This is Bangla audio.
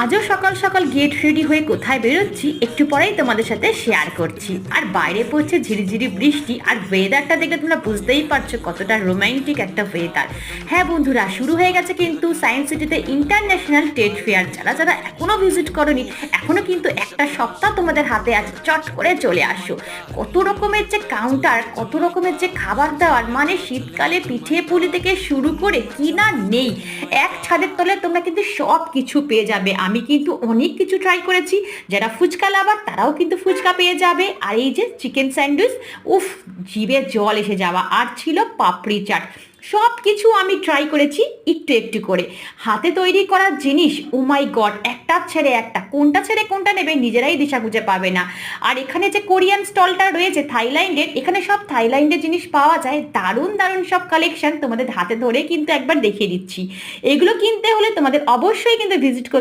আজও সকাল সকাল গেট রেডি হয়ে কোথায় বেরোচ্ছি একটু পরেই তোমাদের সাথে শেয়ার করছি। আর বাইরে পড়ছে ঝিরিঝিরি বৃষ্টি, আর ওয়েদারটা দেখে তোমরা বুঝতেই পারছো কতটা রোমান্টিক একটা ওয়েদার। হ্যাঁ বন্ধুরা, শুরু হয়ে গেছে কিন্তু সায়েন্স সিটিতে ইন্টারন্যাশনাল ট্রেড ফেয়ার। যারা যারা এখনো ভিজিট করনি, এখনো কিন্তু একটা সপ্তাহ তোমাদের হাতে আছে, চট করে চলে আসো। কত রকমের যে কাউন্টার, কত রকমের যে খাবার দাবার, মানে শীতকালে পিঠে পুলি থেকে শুরু করে কি না নেই, এক ছাদের তলে তোমরা কিন্তু সব কিছু পেয়ে যাবে। আমি কিন্তু অনেক কিছু ট্রাই করেছি। যারা ফুচকা লাভার তারাও কিন্তু ফুচকা পেয়ে যাবে। আর এই যে চিকেন স্যান্ডউইচ, উফ, জিভে জল এসে যাওয়া। আর ছিল পাপড়ি চাট। সব কিছু আমি ট্রাই করেছি একটু একটু করে। হাতে তৈরি করার জিনিস, ও মাই গড, একটা ছেড়ে একটা, কোনটা ছেড়ে কোনটা নেবে নিজেরাই দিশা খুঁজে পাবে না। আর এখানে যে কোরিয়ান স্টলটা রয়েছে থাইল্যান্ডের, এখানে সব থাইল্যান্ডের জিনিস পাওয়া যায়। দারুণ দারুণ সব কালেকশন তোমাদের হাতে ধরে কিন্তু একবার দেখিয়ে দিচ্ছি। এগুলো কিনতে হলে তোমাদের অবশ্যই কিন্তু ভিজিট করতে